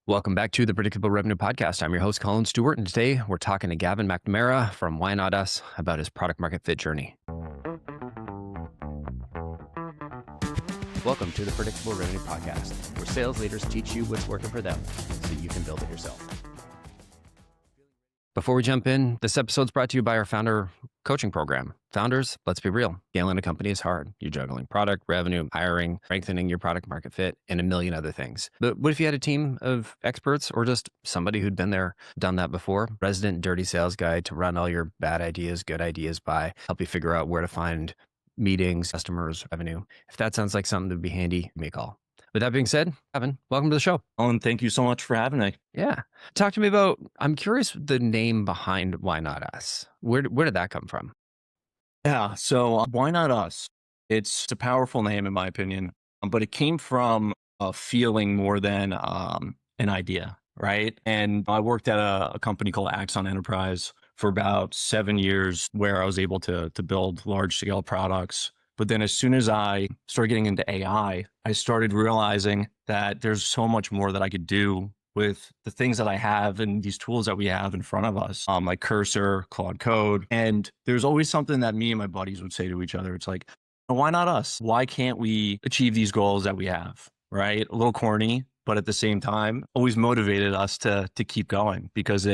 Welcome back to the Predictable Revenue Podcast. I'm your host, Collin Stewart, and today we're talking to Gavin McNamara from Why Not Us about his product market fit journey. Welcome to the Predictable Revenue Podcast, where sales leaders teach you what's working for them so you can build it yourself. Before we jump in, this episode's brought to you by our founder coaching program. Founders, let's be real. Scaling a company is hard. You're juggling product, revenue, hiring, strengthening your product market fit, and a million other things. But what if you had a team of experts or just somebody who'd been there, done that before? Resident dirty sales guy to run all your bad ideas, good ideas by, help you figure out where to find meetings, customers, revenue. If that sounds like something that would be handy, give me a call. With that being said, Gavin, welcome to the show. Colin, thank you so much for having me. Yeah. Talk to me about, I'm curious the name behind Why Not Us. Where did that come from? Yeah. So Why Not Us? It's a powerful name in my opinion, but it came from a feeling more than an idea, right? And I worked at a company called Axon Enterprise for about 7 years where I was able to build large scale products. But then as soon as I started getting into AI, I started realizing that there's so much more that I could do with the things that I have and these tools that we have in front of us, like Cursor, Claude Code. And there's always something that me and my buddies would say to each other. It's like, why not us? Why can't we achieve these goals that we have, right? A little corny, but at the same time, always motivated us to keep going because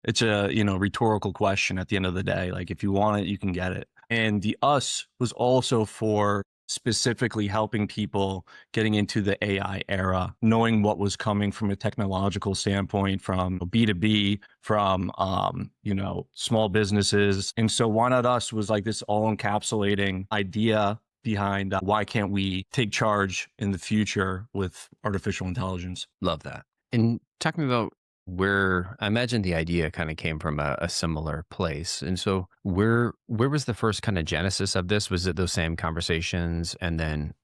it's a, rhetorical question at the end of the day. Like if you want it, you can get it. And the us was also for specifically helping people getting into the AI era, knowing what was coming from a technological standpoint, from B2B, from, small businesses. And so Why Not Us was like this all encapsulating idea behind why can't we take charge in the future with artificial intelligence? Love that. And talk to me about where, I imagine the idea kind of came from a similar place. And so where was the first kind of genesis of this? Was it those same conversations? And then,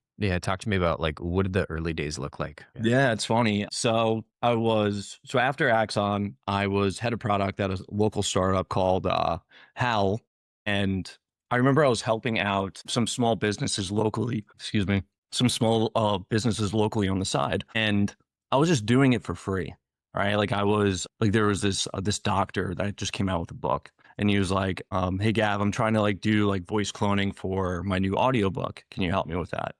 talk to me about like, what did the early days look like? Yeah, it's funny. So after Axon, I was head of product at a local startup called HAL. And I remember I was helping out some small businesses locally, businesses locally on the side. And I was just doing it for free. Right. Like there was this doctor that just came out with a book and he was like, hey, Gav, I'm trying to like do like voice cloning for my new audiobook. Can you help me with that?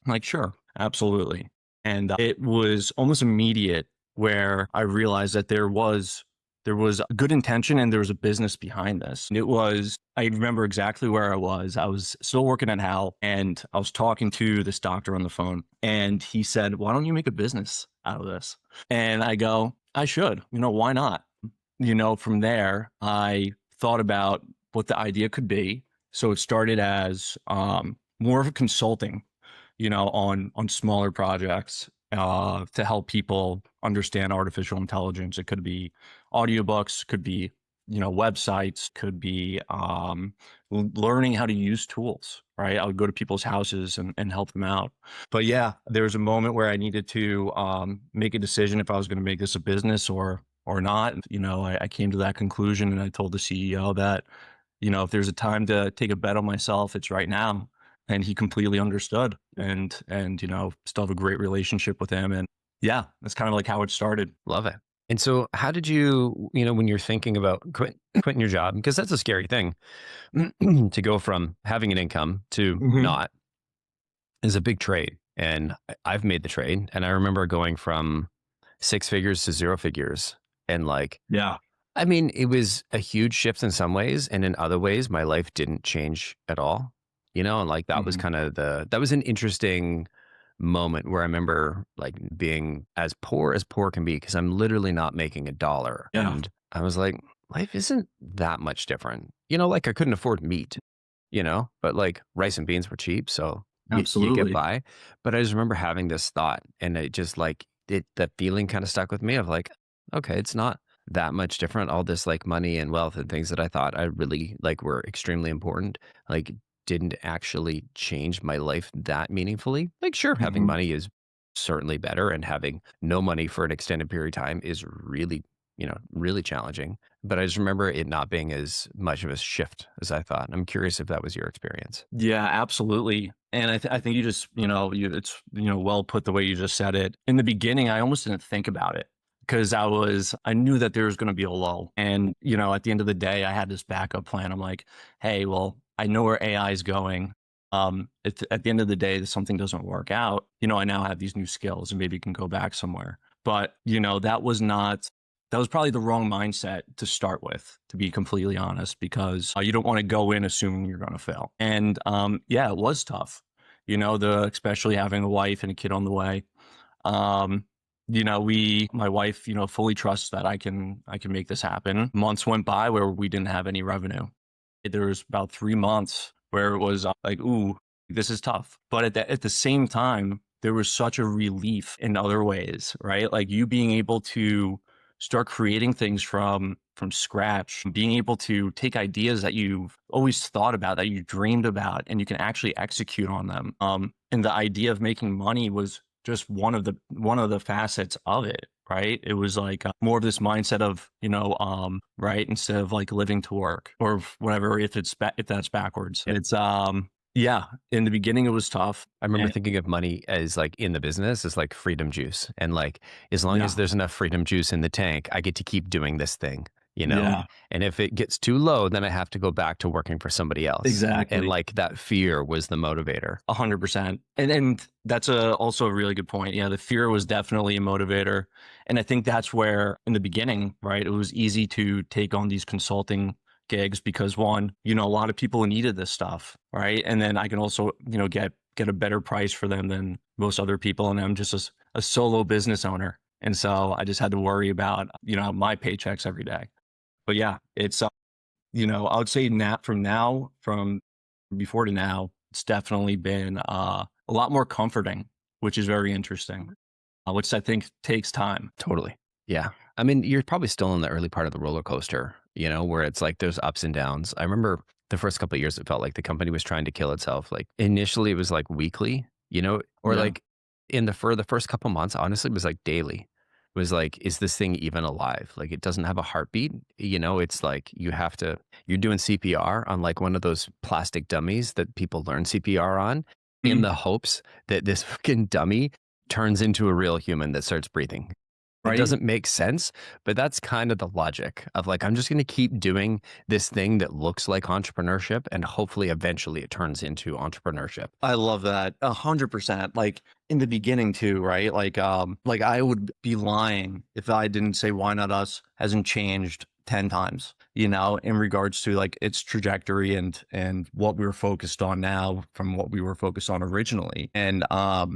I'm like, sure, absolutely. And it was almost immediate where I realized that there was a good intention and there was a business behind this. I remember exactly where I was. I was still working at HAL and I was talking to this doctor on the phone and he said, why don't you make a business out of this? And I go, I should, why not? From there, I thought about what the idea could be. So it started as more of a consulting, on smaller projects to help people understand artificial intelligence. It could be audiobooks, could be, websites, could be learning how to use tools, right? I would go to people's houses and help them out. But yeah, there was a moment where I needed to make a decision if I was going to make this a business or not. I came to that conclusion and I told the CEO that, if there's a time to take a bet on myself, it's right now. And he completely understood and still have a great relationship with him. And yeah, that's kind of like how it started. Love it. And so how did you, when you're thinking about quitting your job, because that's a scary thing to go from having an income to not, is a big trade. And I've made the trade. And I remember going from 6 figures to 0 figures. And yeah, I mean, it was a huge shift in some ways. And in other ways, my life didn't change at all, and that was kind of that was an interesting moment where I remember like being as poor can be because I'm literally not making $1. Yeah. And I was like, life isn't that much different. I couldn't afford meat, but like rice and beans were cheap. So you get by. But I just remember having this thought and it just that feeling kind of stuck with me of like, okay, it's not that much different. All this like money and wealth and things that I thought I really were extremely important, didn't actually change my life that meaningfully. Sure, having money is certainly better and having no money for an extended period of time is really, really challenging. But I just remember it not being as much of a shift as I thought. I'm curious if that was your experience. Yeah, absolutely. And I think you just, it's, well put the way you just said it. In the beginning, I almost didn't think about it. because I knew that there was going to be a lull. And, at the end of the day, I had this backup plan. I'm like, hey, well, I know where AI is going. At the end of the day, if something doesn't work out, I now have these new skills and maybe can go back somewhere. But, that was probably the wrong mindset to start with, to be completely honest, because you don't want to go in assuming you're going to fail. And yeah, it was tough, especially having a wife and a kid on the way. My wife, fully trusts that I can make this happen. Months went by where we didn't have any revenue. There was about 3 months where it was like, ooh, this is tough. But at the same time, there was such a relief in other ways, right? Like you being able to start creating things from scratch, being able to take ideas that you've always thought about, that you dreamed about, and you can actually execute on them. And the idea of making money was just one of the facets of it, right? It was like more of this mindset of, right, instead of like living to work or whatever, if that's backwards. It's yeah, in the beginning it was tough. I remember thinking of money as like in the business as like freedom juice. And like, as long as Yeah. there's enough freedom juice in the tank, I get to keep doing this thing, Yeah, And if it gets too low, then I have to go back to working for somebody else. And exactly. like that fear was the motivator. 100%. And that's also a really good point. Yeah, the fear was definitely a motivator. And I think that's where in the beginning, right, it was easy to take on these consulting gigs because one, a lot of people needed this stuff, right? And then I can also, get a better price for them than most other people. And I'm just a solo business owner. And so I just had to worry about, my paychecks every day. But yeah, it's, I would say from before to now, it's definitely been a lot more comforting, which is very interesting, which I think takes time. Totally. Yeah. I mean, you're probably still in the early part of the roller coaster, where it's like there's ups and downs. I remember the first couple of years, it felt like the company was trying to kill itself. Like initially it was like weekly, or Yeah. like for the first couple months, honestly, it was like daily. It was like, is this thing even alive? Like it doesn't have a heartbeat. It's like you're doing CPR on like one of those plastic dummies that people learn CPR on in Mhm. the hopes that this fucking dummy turns into a real human that starts breathing. It Right. doesn't make sense, but that's kind of the logic of like, I'm just going to keep doing this thing that looks like entrepreneurship and hopefully eventually it turns into entrepreneurship. I love that. 100%. Like in the beginning too, right? Like I would be lying if I didn't say why not us hasn't changed 10 times, in regards to like its trajectory and what we were focused on now from what we were focused on originally. And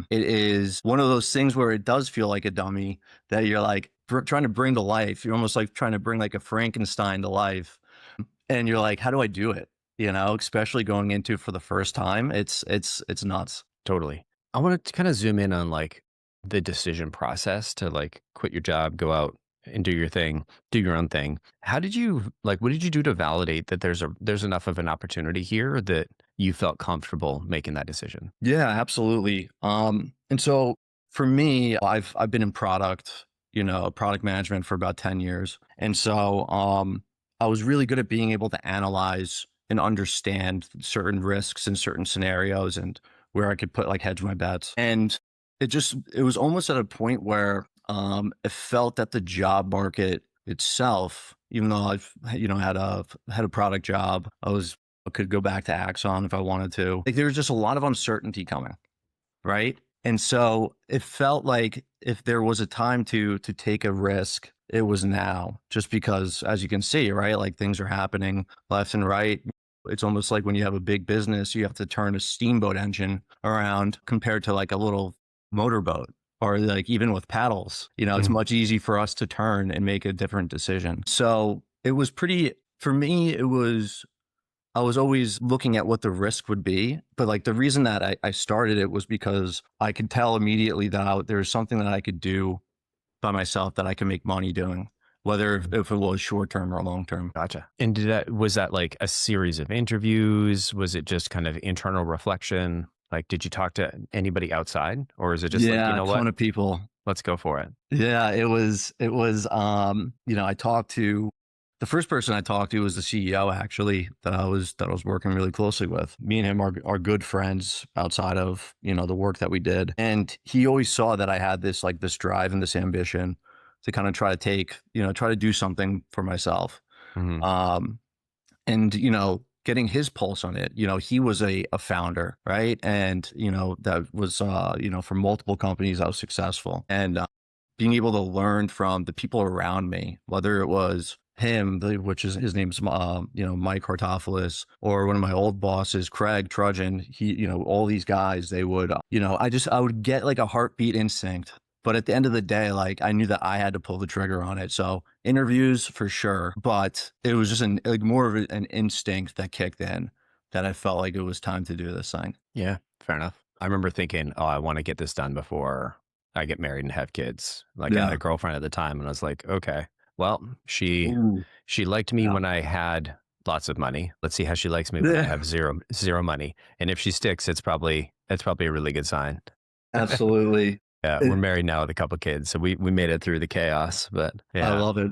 it is one of those things where it does feel like a dummy that you're like trying to bring to life. You're almost like trying to bring like a Frankenstein to life. And you're like, how do I do it? Especially going into for the first time, it's nuts. Totally. I want to kind of zoom in on like the decision process to like quit your job, go out and do your thing, do your own thing. How did you like, what did you do to validate that there's enough of an opportunity here that you felt comfortable making that decision? Yeah, absolutely. And so for me, I've been in product management for about 10 years. And so I was really good at being able to analyze and understand certain risks in certain scenarios and where I could put like hedge my bets. And it was almost at a point where it felt that the job market itself, even though I've, had a product job, I could go back to Axon if I wanted to. Like there was just a lot of uncertainty coming, right? And so it felt like if there was a time to take a risk, it was now. Just because, as you can see, right, like things are happening left and right. It's almost like when you have a big business, you have to turn a steamboat engine around compared to like a little motorboat or like even with paddles. It's Mhm. much easier for us to turn and make a different decision. So it was for me, I was always looking at what the risk would be. But like the reason that I started it was because I could tell immediately that there was something that I could do by myself that I could make money doing, whether if it was short term or long term. Gotcha. And was that like a series of interviews? Was it just kind of internal reflection? Like, did you talk to anybody outside or is it just like, you Yeah, a know what? ton of people. Let's go for it. Yeah, I talked to the first person I talked to was the CEO actually that I was working really closely with. Me and him are good friends outside of, the work that we did. And he always saw that I had this drive and this ambition to kind of try to take, try to do something for myself. Mhm. Um, and, getting his pulse on it, he was a founder, right? And, that was, for multiple companies, I was successful. And being able to learn from the people around me, whether it was him, which is his name's, Mike Hartofelis, or one of my old bosses, Craig Trudgeon, all these guys, they would, I would get like a heartbeat instinct. But at the end of the day, like I knew that I had to pull the trigger on it. So interviews for sure, but it was just more of an instinct that kicked in that I felt like it was time to do this thing. Yeah, fair enough. I remember thinking, "Oh, I wanna get this done before I get married and have kids." Like, I had a Yeah. girlfriend at the time, and I was like, "Okay, well, she Ooh. she liked me Yeah. when I had lots of money. Let's see how she likes me when I Yeah. have zero money, and if she sticks, it's probably a really good sign." Absolutely. Yeah, we're married now with a couple kids, so we made it through the chaos, but I yeah, love it.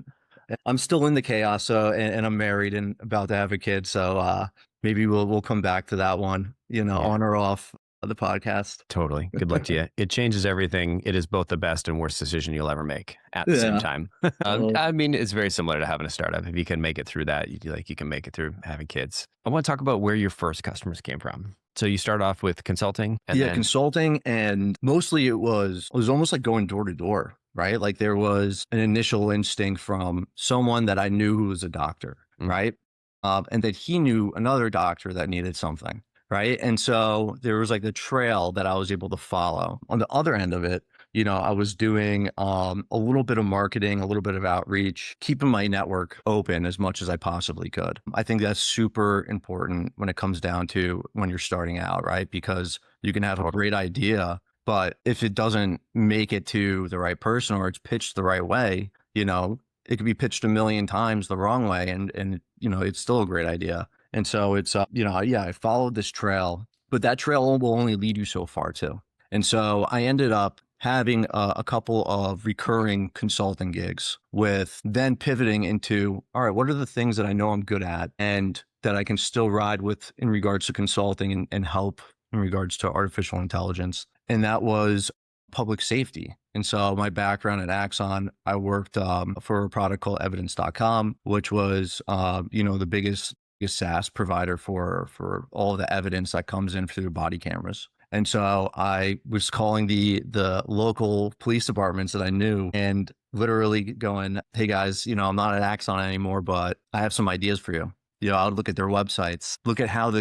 I'm still in the chaos, so and I'm married and about to have a kid, so maybe we'll come back to that one, yeah. on or off of the podcast. Totally. Good luck to you. It changes everything. It is both the best and worst decision you'll ever make at the same Yeah. time. Well, I mean, it's very similar to having a startup. If you can make it through that, you can make it through having kids. I want to talk about where your first customers came from. So you start off with consulting and yeah, then, consulting, and mostly it was almost like going door to door, right? Like there was an initial instinct from someone that I knew who was a doctor, mm, right? And that he knew another doctor that needed something, right? And so there was like the trail that I was able to follow. On the other end of it, I was doing a little bit of marketing, a little bit of outreach, keeping my network open as much as I possibly could. I think that's super important when it comes down to when you're starting out, right? Because you can have a totally. great idea, but if it doesn't make it to the right person or it's pitched the right way, it could be pitched a million times the wrong way, and it's still a great idea. And so it's yeah, I followed this trail, but that trail will only lead you so far too. And so I ended up having a couple of recurring consulting gigs, with then pivoting into, all right, what are the things that I know I'm good at and that I can still ride with in regards to consulting, and help in regards to artificial intelligence. And that was public safety. And so my background at Axon, I worked for a product called evidence.com, which was, the biggest SaaS provider for all the evidence that comes in through body cameras. And so I was calling the local police departments that I knew and literally going, "Hey guys, I'm not at Axon anymore, but I have some ideas for you." I would look at their websites, look at how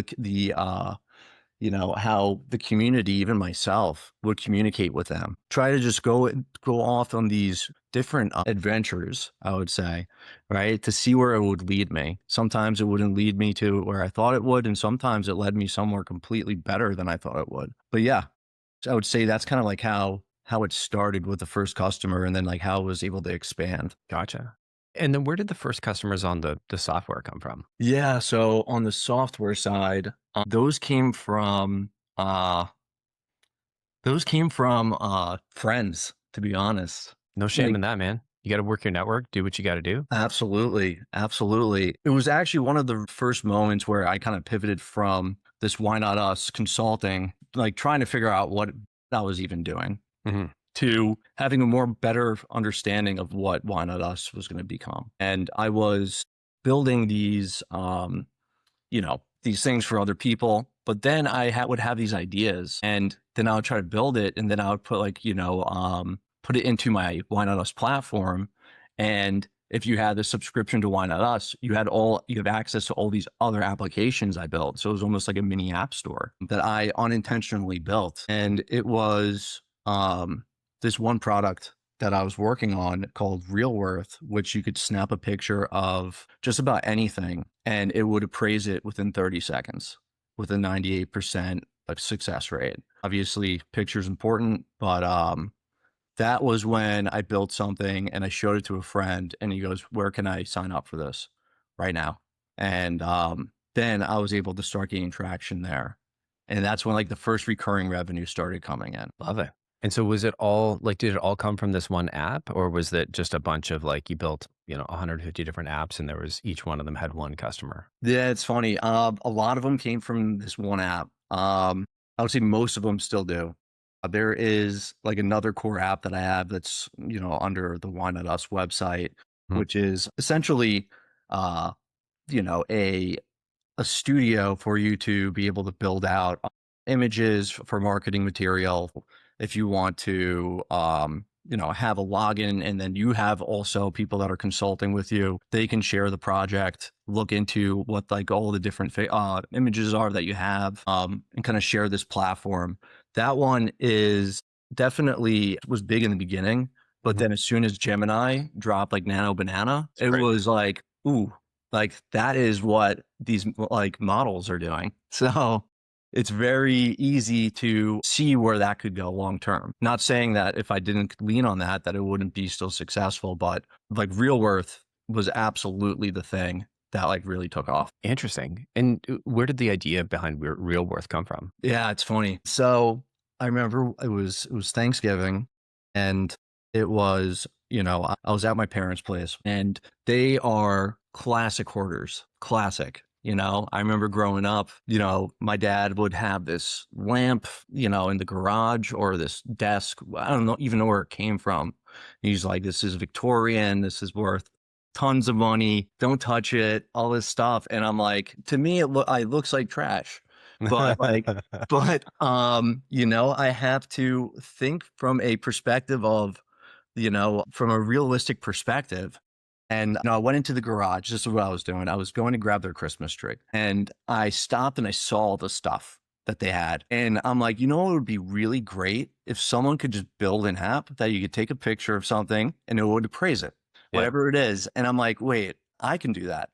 how the community, even myself, would communicate with them. Try to just go off on these different adventures, I would say, right? To see where it would lead me. Sometimes it wouldn't lead me to where I thought it would, and sometimes it led me somewhere completely better than I thought it would. But yeah, so I would say that's kind of like how it started with the first customer, and then like how it was able to expand. Gotcha. And then where did the first customers on the software come from? Yeah, so on the software side, uh friends, to be honest. No shame Like, in that, man. You got to work your network, do what you got to do. absolutely, absolutely. It was actually one of the first moments where I kind of pivoted from this "why not us" consulting, like trying to figure out what I was even doing, Mhm. to having a more better understanding of what "why not us" was going to become. And I was building these things for other people. But then would have these ideas, and then I would try to build it, and then I would put put it into my Why Not Us platform. And if you had the subscription to Why Not Us, you have access to all these other applications I built. So it was almost like a mini app store that I unintentionally built. And it was this one product that I was working on called Real Worth, which you could snap a picture of just about anything and it would appraise it within 30 seconds with a 98% like success rate. Obviously, picture's important, but that was when I built something and I showed it to a friend and he goes, "Where can I sign up for this right now?" And then I was able to start gaining traction there. And that's when like the first recurring revenue started coming in. Love it. And so was it all like, did it all come from this one app or was it just a bunch of like you built, 150 different apps and there was each one of them had one customer? Yeah, it's funny. A lot of them came from this one app. I would say most of them still do. There is like another core app that I have that's, under the Why Not Us website, Mhm. which is essentially, uh, a studio for you to be able to build out images for marketing material. If you want to, have a login, and then you have also people that are consulting with you, they can share the project, look into what like all the different images are that you have, and kind of share this platform. That one is definitely was big in the beginning, but Mhm. then as soon as Gemini dropped like Nano Banana, It's it great. was like, ooh, like that is what these like models are doing. So it's very easy to see where that could go long term. Not saying that if I didn't lean on that, that it wouldn't be still successful, but like real worth was absolutely the thing that like really took off. Interesting. And where did the idea behind real worth come from? Yeah, it's funny. So I remember it was Thanksgiving, and it was, I was at my parents' place, and they are classic hoarders. Classic. I remember growing up, my dad would have this lamp, in the garage, or this desk. I don't know even know where it came from. He's like, this is Victorian, this is worth tons of money. Don't touch it, all this stuff. And I'm like, to me, it looks like trash. But like, I have to think from a perspective of, from a realistic perspective. And I went into the garage. This is what I was doing. I was going to grab their Christmas tree, and I stopped and I saw the stuff that they had. And I'm like, what would be really great if someone could just build an app that you could take a picture of something and it would appraise it, Yeah. whatever it is. And I'm like, wait, I can do that.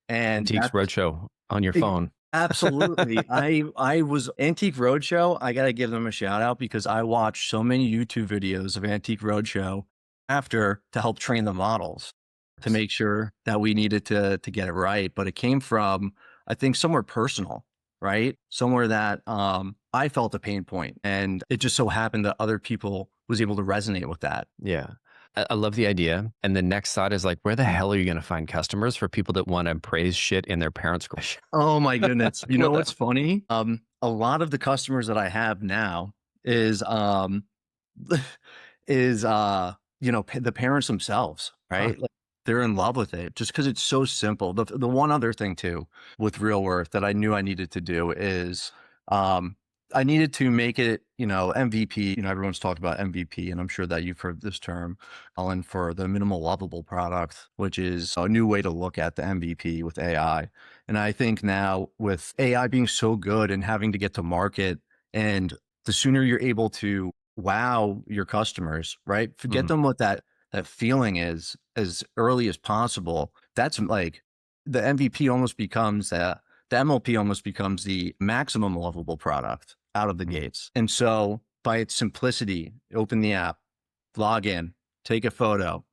And Antiques that's Roadshow on your Ex phone. absolutely. I was Antique Roadshow, I gotta give them a shout out because I watched so many YouTube videos of Antique Roadshow after to help train the models to make sure that we needed to get it right, but it came from, I think, somewhere personal, right? Somewhere that, I felt a pain point, and it just so happened that other people was able to resonate with that. Yeah. I love the idea. And the next thought is like, where the hell are you going to find customers for people that want to praise shit in their parents' garage? Oh my goodness. You know What the what's funny? A lot of the customers that I have now is is the parents themselves, Huh. right? Like they're in love with it just because it's so simple. The one other thing too with real worth that I knew I needed to do is um I needed to make it, MVP. Everyone's talked about MVP, and I'm sure that you've heard this term, Colin, for the minimal lovable product, which is a new way to look at the MVP with AI. And I think now with AI being so good and having to get to market, and the sooner you're able to wow your customers, right? Forget Mhm. them what that feeling is as early as possible. That's like the MVP almost becomes the MLP almost becomes the maximum lovable product out of the Mhm. gates. And so by its simplicity, open the app, log in, take a photo,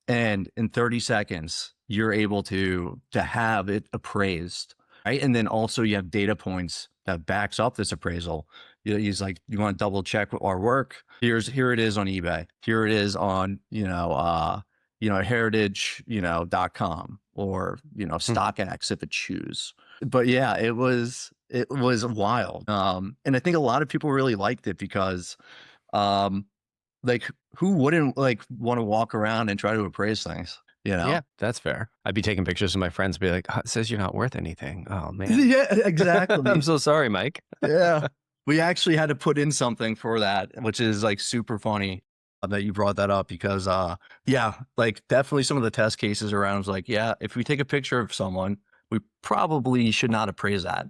and in 30 seconds you're able to have it appraised, right? And then also you have data points that backs up this appraisal. He's like, you want to double check our work, here it is on eBay, here it is on heritage, .com, or Hmm. StockX if it choose. But yeah, it was wild. And I think a lot of people really liked it because um like, who wouldn't, like, wanna walk around and try to appraise things, you know? Yeah, that's fair. I'd be taking pictures of my friends, be like, "Oh, it says you're not worth anything." Oh man. Yeah, I'm exactly. so sorry, Mike. Yeah. We actually had to put in something for that, which is, like, super funny, that you brought that up because, yeah, like, definitely some of the test cases around was like, yeah, if we take a picture of someone, we probably should not appraise that.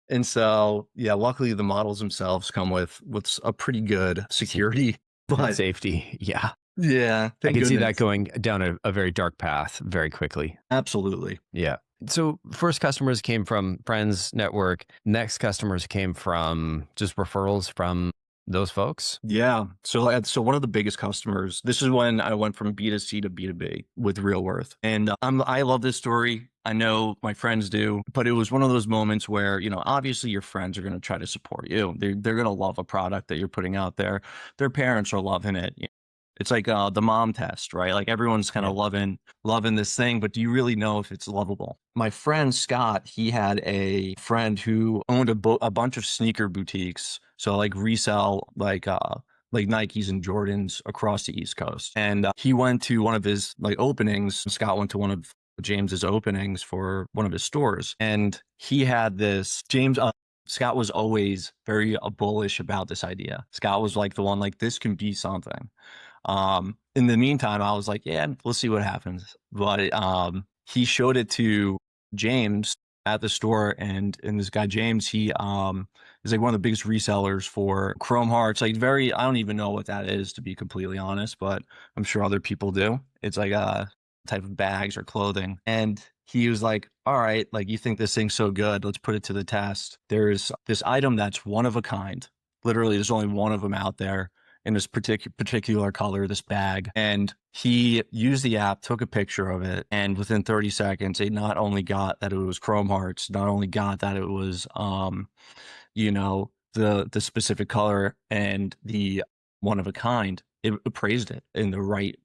And so, yeah, luckily the models themselves come with a pretty good Sa- security, but Safety. Yeah. yeah, I thank can see that goodness. going down a very dark path very quickly. Absolutely. Yeah. So first customers came from friends, network. Next customers came from just referrals from those folks. Yeah. So one of the biggest customers, this is when I went from B2C to B2B with Real Worth. And I love this story. I know my friends do, but it was one of those moments where, obviously your friends are going to try to support you. They're going to love a product that you're putting out there. Their parents are loving it. It's like the mom test, right? Like everyone's kind Yeah. of loving this thing, but do you really know if it's lovable? My friend Scott, he had a friend who owned a bunch of sneaker boutiques, so like resell like Nikes and Jordans across the East Coast. And he went to one of his like openings. Scott went to one of James's openings for one of his stores, and he had this James. Scott was always very bullish about this idea. Scott was like the one like this can be something. In the meantime, I was like, yeah, we'll see what happens. But he showed it to James at the store, and this guy James, he is like one of the biggest resellers for Chrome Hearts. Like very, I don't even know what that is to be completely honest, but I'm sure other people do. It's like a type of bags or clothing. And he was like, all right, like you think this thing's so good, let's put it to the test. There's this item that's one of a kind. Literally, there's only one of them out there in this particular color, this bag. And he used the app, took a picture of it, and within 30 seconds, it not only got that it was Chrome Hearts, not only got that it was, the specific color and the one of a kind, it appraised it in the right.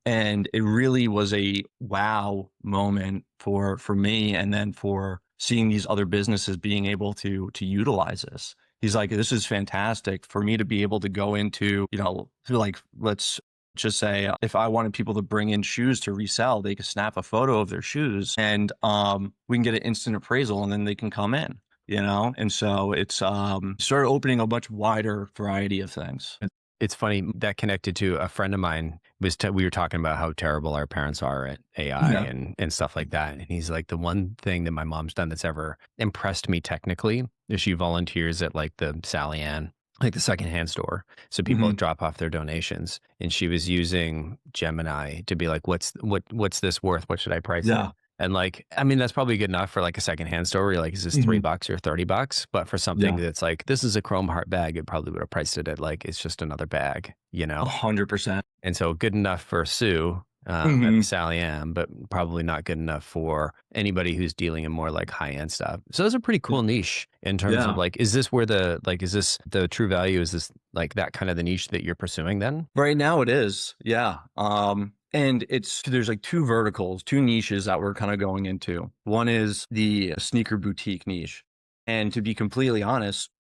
And it really was a wow moment for me, and then for seeing these other businesses being able to utilize this. He's like, this is fantastic for me to be able to go into, like, let's just say if I wanted people to bring in shoes to resell, they could snap a photo of their shoes, and we can get an instant appraisal, and then they can come in, And so it's started opening a much wider variety of things. It's funny that connected to a friend of mine we were talking about how terrible our parents are at AI Yeah. and stuff like that. And he's like, the one thing that my mom's done that's ever impressed me technically is she volunteers at like the Sally Ann, like the secondhand store. So people Hmm. drop off their donations, and she was using Gemini to be like, what's this worth? What should I price it? Yeah. And like, I mean, that's probably good enough for like a secondhand store where you're like, is this Hmm. $3 or $30? But for something Yeah. that's like, this is a Chrome Heart bag, it probably would have priced it at like, it's just another bag, 100%. And so good enough for Sue at the Hmm. Sally Ann, but probably not good enough for anybody who's dealing in more like high end stuff. So those are pretty cool niche in terms of Yeah. like, is this the true value? Is this like that kind of the niche that you're pursuing then? Right now it is. Yeah. And there's like two verticals, two niches that we're kind of going into. One is the sneaker boutique niche. And to be completely honest,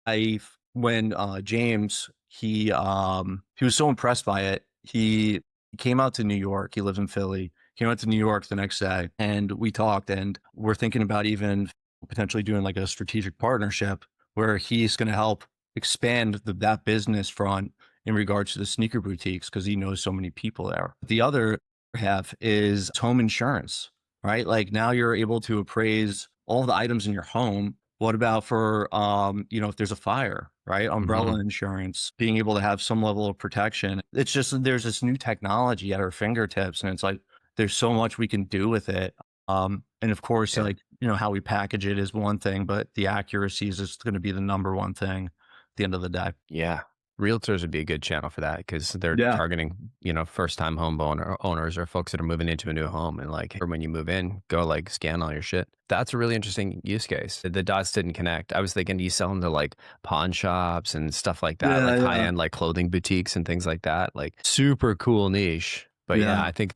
I when James, he was so impressed by it. He came out to New York. He lives in Philly. Came out to New York the next day, and we talked, and we're thinking about even potentially doing like a strategic partnership where he's going to help expand that business front in regards to the sneaker boutiques because he knows so many people there. The other half is home insurance, right? Like now you're able to appraise all the items in your home. What about for if there's a fire, right? Hmm. Umbrella insurance, being able to have some level of protection. It's just there's this new technology at our fingertips, and it's like there's so much we can do with it. And of course, Yeah. like how we package it is one thing, but the accuracy is just going to be the number one thing at the end of the day. Yeah. Realtors would be a good channel for that because they're Yeah. targeting, first time owners or folks that are moving into a new home. And like, or when you move in, go like scan all your shit. That's a really interesting use case. The dots didn't connect. I was thinking you sell them to like pawn shops and stuff like that, Yeah, like high yeah. end, like clothing boutiques and things like that. Like super cool niche. But yeah, Yeah, I think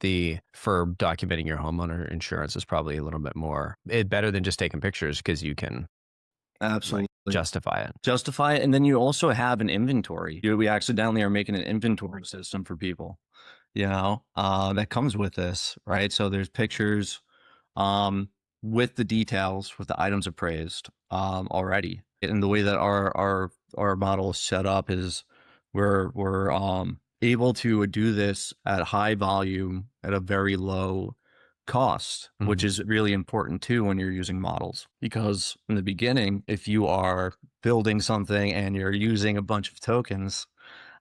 for documenting your homeowner insurance is probably a little bit better than just taking pictures because you can like absolutely. justify it. Justify it, and then you also have an inventory. We accidentally are making an inventory system for people, that comes with this, right? So there's pictures, um, with the details, with the items appraised, already. And the way that our model is set up is we're able to do this at high volume at a very low cost, which Mhm. is really important too when you're using models. Because in the beginning, if you are building something and you're using a bunch of tokens,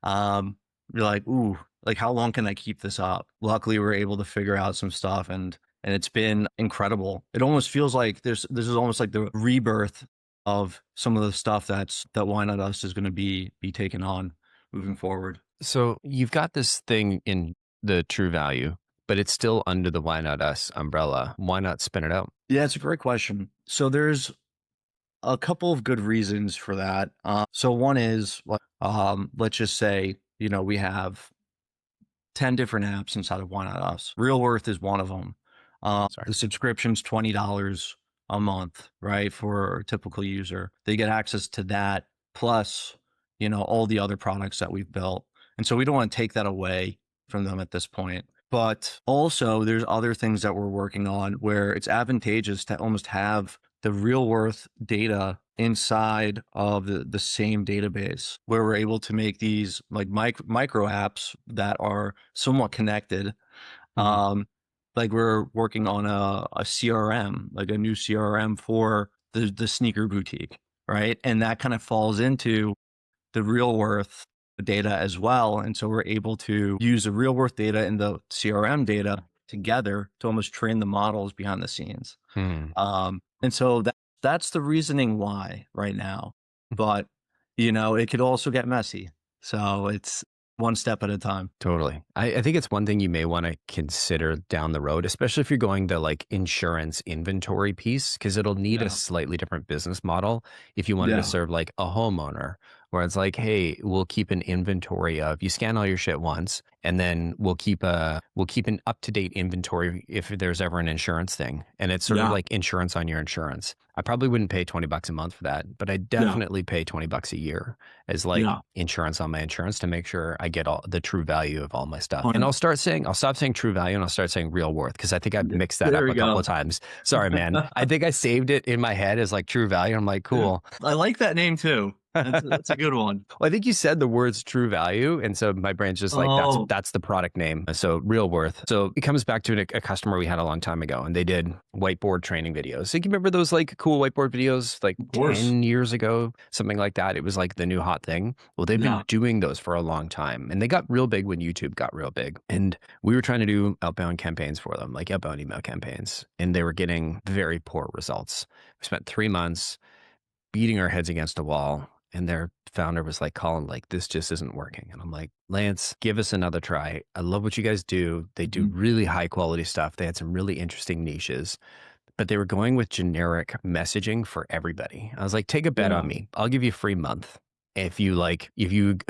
um, you're like, ooh, like how long can I keep this up? Luckily, we're able to figure out some stuff, and it's been incredible. It almost feels like this is almost like the rebirth of some of the stuff that Why Not Us is going to be taken on moving forward. So you've got this thing in the true value, but it's still under the Why Not Us umbrella. Why not spin it out? Yeah, it's a great question. So there's a couple of good reasons for that. So one is, let's just say, we have 10 different apps inside of Why Not Us. Real Worth is one of them. Sorry. The subscription's $20 a month, right? For a typical user. They get access to that plus, all the other products that we've built. And so we don't want to take that away from them at this point. But also there's other things that we're working on where it's advantageous to almost have the real worth data inside of the same database, where we're able to make these like micro apps that are somewhat connected. Mhm. Like we're working on a CRM, like a new CRM for the sneaker boutique, right? And that kind of falls into the real worth data as well. And so we're able to use the real worth data and the CRM data together to almost train the models behind the scenes. Mhm. And so that's the reasoning why right now. But, it could also get messy. So it's one step at a time. Totally. I think it's one thing you may want to consider down the road, especially if you're going the like insurance inventory piece, because it'll need a Yeah. slightly different business model if you wanted to Yeah. serve like a homeowner, where it's like, hey, we'll keep an inventory of you scan all your shit once, and then we'll keep an up-to-date inventory if there's ever an insurance thing. And it's sort of Yeah. like insurance on your insurance. I probably wouldn't pay $20 a month for that, but I Yeah. definitely pay $20 a year as like Yeah. insurance on my insurance to make sure I get all the true value of all my stuff. And Fun. I'll stop saying true value and I'll start saying real worth, because I think I've mixed that There up we a couple of go. times. Sorry, man. I think I saved it in my head as like true value. I'm like, cool. I like that name too. That's a good one. Well, I think you said the words true value. And so my brain's just like, Oh, that's the product name. So real worth. So it comes back to a customer we had a long time ago, and they did whiteboard training videos. So you can remember those like cool whiteboard videos like of course. 10 years ago, something like that. It was like the new hot thing. Well, they've been Yeah. doing those for a long time, and they got real big when YouTube got real big. And we were trying to do outbound campaigns for them, like outbound email campaigns, and they were getting very poor results. We spent 3 months beating our heads against a wall. And their founder was like, Collin, like, this just isn't working. And I'm like, Lance, give us another try. I love what you guys do. They do Mhm. really high quality stuff. They had some really interesting niches, but they were going with generic messaging for everybody. I was like, take a bet on Yeah. me. I'll give you a free month if you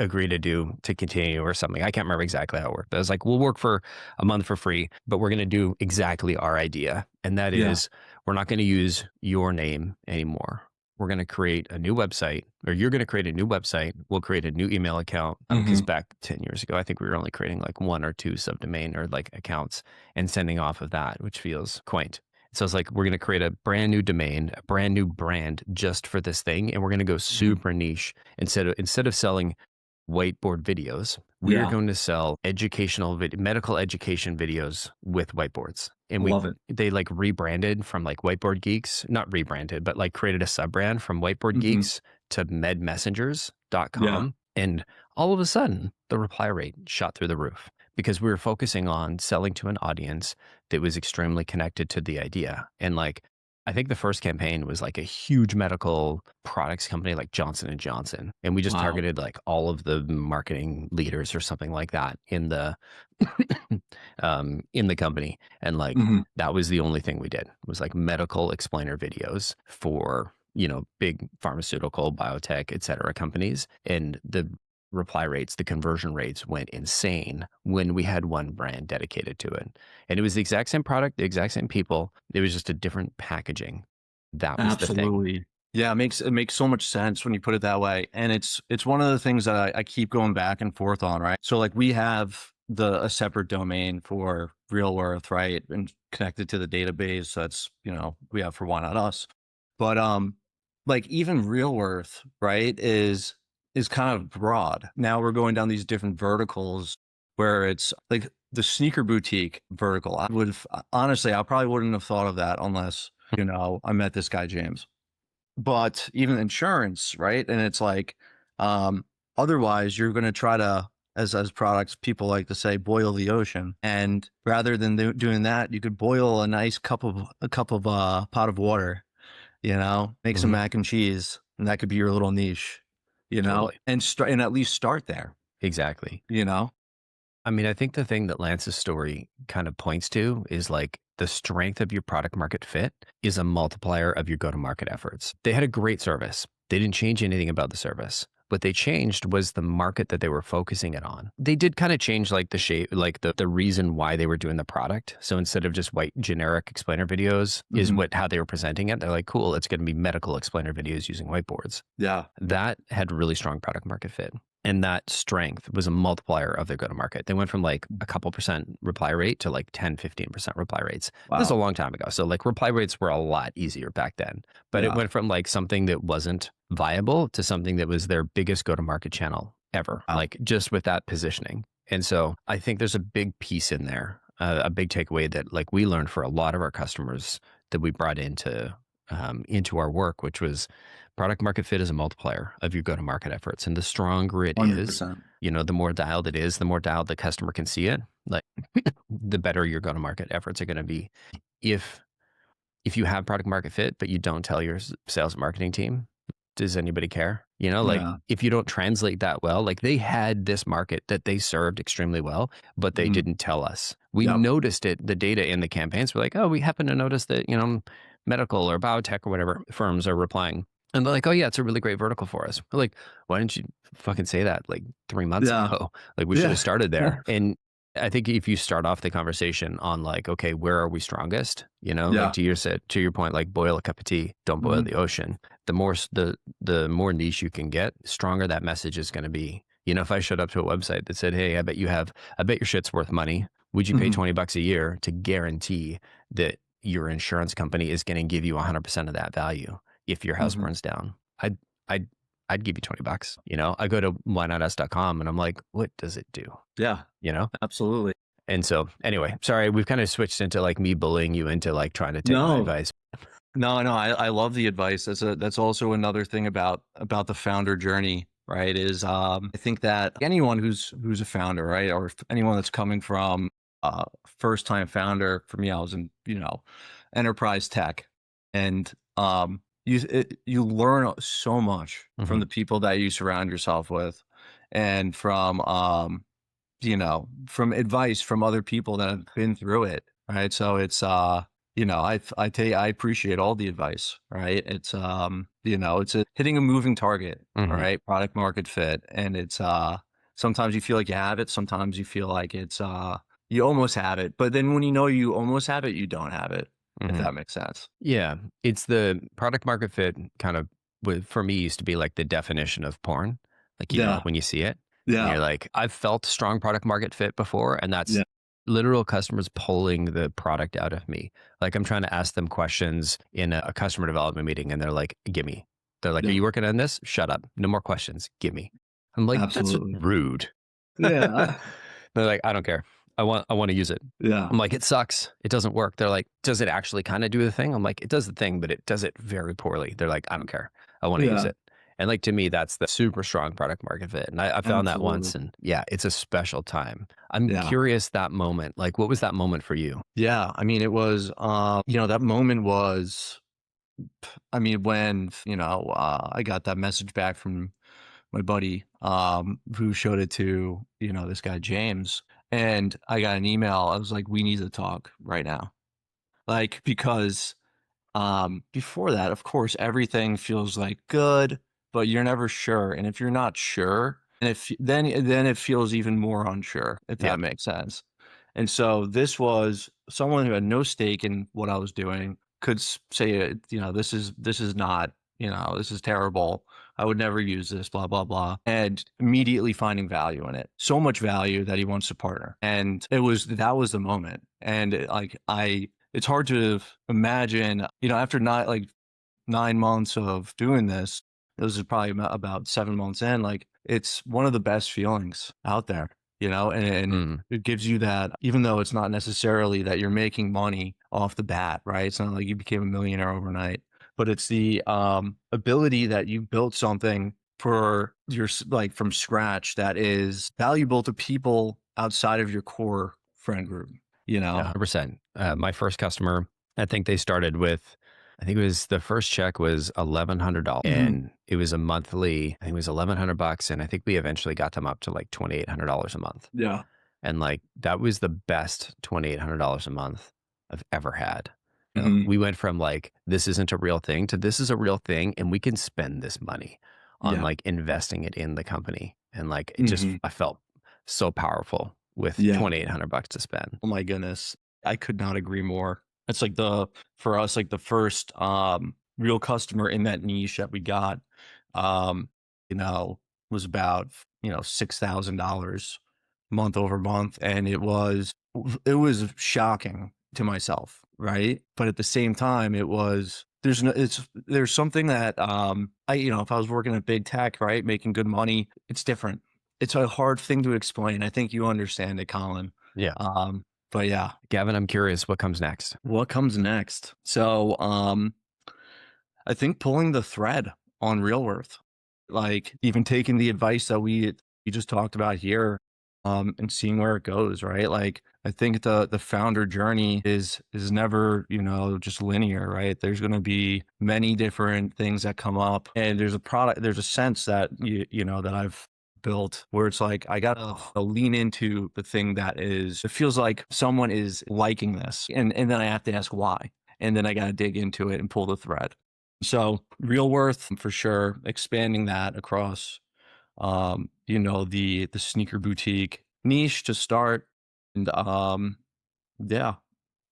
agree to continue or something. I can't remember exactly how it worked, but I was like, we'll work for a month for free, but we're going to do exactly our idea. And that Yeah. is, we're not going to use your name anymore. We're going to create a new website, or you're going to create a new website. We'll create a new email account. Because Hmm. back 10 years ago, I think we were only creating like one or two subdomain or like accounts and sending off of that, which feels quaint. So it's like, we're going to create a brand new domain, a brand new brand just for this thing. And we're going to go Hmm. super niche. Instead of selling whiteboard videos, we are Yeah. going to sell medical education videos with whiteboards. And Love it. they like rebranded from like Whiteboard Geeks, not rebranded, but like created a sub brand from Whiteboard Hmm. Geeks to Yeah. medmessengers.com. And all of a sudden, the reply rate shot through the roof, because we were focusing on selling to an audience that was extremely connected to the idea. And like, I think the first campaign was like a huge medical products company like Johnson and Johnson. And we just Wow. targeted like all of the marketing leaders or something like that in the in the company. And like, Hmm. that was the only thing we did, was like medical explainer videos for, big pharmaceutical, biotech, et cetera, companies. And the reply rates, the conversion rates went insane when we had one brand dedicated to it. And it was the exact same product, the exact same people. It was just a different packaging. That was the thing. Absolutely. Yeah, it makes so much sense when you put it that way. And it's one of the things that I keep going back and forth on, right? So like we have a separate domain for real worth, right? And connected to the database that's, we have for Why Not Us. But like even real worth, right, is kind of broad. Now we're going down these different verticals where it's like the sneaker boutique vertical. I would have honestly, I probably wouldn't have thought of that unless, I met this guy, James. But even insurance, right? And it's like, um, otherwise you're going to try to, as products, people like to say, boil the ocean. And rather than doing that, you could boil a nice pot of water, make some Mhm. mac and cheese, and that could be your little niche, Totally. and start, and at least start there, Exactly. you know? I mean, I think the thing that Lance's story kind of points to is like the strength of your product market fit is a multiplier of your go to market efforts. They had a great service. They didn't change anything about the service. What they changed was the market that they were focusing it on. They did kind of change like the shape, like the reason why they were doing the product. So instead of just white generic explainer videos is how they were presenting it. They're like, cool, it's going to be medical explainer videos using whiteboards. Yeah. That had really strong product market fit. And that strength was a multiplier of their go-to-market. They went from like a couple percent reply rate to like 10, 15% reply rates. Wow. This is a long time ago. So like reply rates were a lot easier back then, but it went from like something that wasn't viable to something that was their biggest go-to-market channel ever, like just with that positioning. And so I think there's a big piece in there, a big takeaway that like we learned for a lot of our customers that we brought into our work, which was product market fit is a multiplier of your go-to-market efforts. And the stronger it 100%. Is, the more dialed it is, the more dialed the customer can see it, like the better your go-to-market efforts are going to be. If you have product market fit, but you don't tell your sales and marketing team, does anybody care? If you don't translate that well, like they had this market that they served extremely well, but they didn't tell us. We noticed it, the data in the campaigns were like, oh, we happen to notice that, medical or biotech or whatever firms are replying. And they're like, oh yeah, it's a really great vertical for us. We're like, why didn't you fucking say that like 3 months ago? Like we should have started there. And I think if you start off the conversation on like, okay, where are we strongest? Like to your point, like boil a cup of tea, don't boil the ocean. The more niche you can get, stronger that message is going to be. If I showed up to a website that said, hey, I bet your shit's worth money. Would you pay $20 a year to guarantee that your insurance company is going to give you 100% of that value if your house burns down? I'd give you $20. I go to whynotus.com and I'm like, what does it do? Yeah. Absolutely. And so anyway, sorry, we've kind of switched into like me bullying you into like trying to take my advice. No, I love the advice. That's also another thing about the founder journey, right? Is I think that anyone who's a founder, right, or anyone that's coming from first time founder, for me, I was in enterprise tech, and you learn so much from the people that you surround yourself with, and from from advice from other people that have been through it, right? So it's I appreciate all the advice, right? It's it's hitting a moving target, right? Product market fit, and it's sometimes you feel like you have it, sometimes you feel like it's you almost have it, but then when you almost have it, you don't have it. If that makes sense. Yeah. It's the product market fit kind of for me used to be like the definition of porn. Like, when you see it, you're like, I've felt strong product market fit before. And that's literal customers pulling the product out of me. Like I'm trying to ask them questions in a customer development meeting and they're like, gimme. They're like, are you working on this? Shut up. No more questions. Gimme. I'm like, absolutely. That's rude. Yeah. They're like, I don't care. I want to use it. Yeah. I'm like, it sucks. It doesn't work. They're like, does it actually kind of do the thing? I'm like, it does the thing, but it does it very poorly. They're like, I don't care. I want to use it. And like, to me, that's the super strong product market fit. And I found that once, and yeah, it's a special time. I'm curious that moment, like, what was that moment for you? Yeah. I mean, it was, that moment was, when, I got that message back from my buddy, who showed it to, this guy, James, and I got an email. I was like, we need to talk right now. Like, because, before that, of course, everything feels like good, but you're never sure. And if you're not sure, and then it feels even more unsure, if that makes sense. And so this was someone who had no stake in what I was doing, could say, this is not, this is terrible. I would never use this, blah, blah, blah. And immediately finding value in it. So much value that he wants to partner. And that was the moment. And it's hard to imagine, after 9 months of doing this, this is probably about 7 months in, like it's one of the best feelings out there, and it gives you that, even though it's not necessarily that you're making money off the bat, right? It's not like you became a millionaire overnight, but it's the ability that you built something for from scratch that is valuable to people outside of your core friend group, 100%. My first customer, I think they started with, the first check was $1,100 and it was a monthly, I think it was $1,100. And I think we eventually got them up to like $2,800 a month. Yeah. And like, that was the best $2,800 a month I've ever had. We went from like, this isn't a real thing to this is a real thing and we can spend this money on Yeah. like investing it in the company. And like, it just, Hmm. I felt so powerful with Yeah. $2,800 to spend. Oh my goodness. I could not agree more. It's like for us, like the first real customer in that niche that we got, um, you know, was about, $6,000 month over month. And it was shocking to myself, right? But at the same time, there's something that if I was working at big tech, right, making good money, it's different. It's a hard thing to explain. I think you understand it, Colin. Yeah. Um, but yeah, Gavin, I'm curious what comes next. what comes next? So, I think pulling the thread on real worth, like even taking the advice that we just talked about here, and seeing where it goes, right? Like I think the founder journey is never, just linear, right? There's going to be many different things that come up, and there's a sense that that I've built where it's like I gotta lean into the thing it feels like someone is liking this, and then I have to ask why, and then I gotta dig into it and pull the thread. So real worth for sure, expanding that across, the sneaker boutique niche to start, and yeah,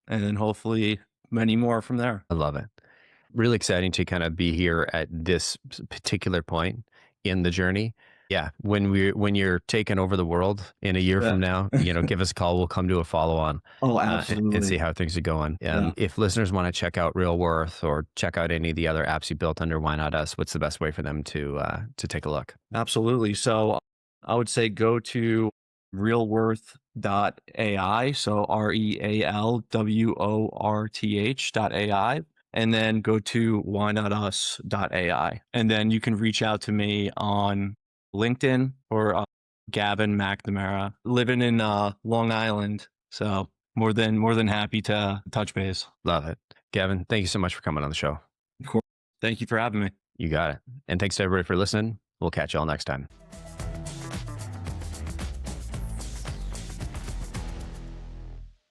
and then hopefully many more from there. I love it. Really exciting to kind of be here at this particular point in the journey. Yeah, when you're taking over the world in a year Yeah. from now, give us a call. We'll come to a follow on Oh, and see absolutely. how things are going. Yeah. If listeners want to check out Real Worth or check out any of the other apps you built under Why Not Us, what's the best way for them to take a look? Absolutely. So I would say go to realworth.ai. So realworth.ai. And then go to whynotus.ai. And then you can reach out to me on LinkedIn or Gavin McNamara, living in Long Island. So more than happy to touch base. Love it, Gavin. Thank you so much for coming on the show. Of course. Thank you for having me. You got it. And thanks to everybody for listening. We'll catch you all next time.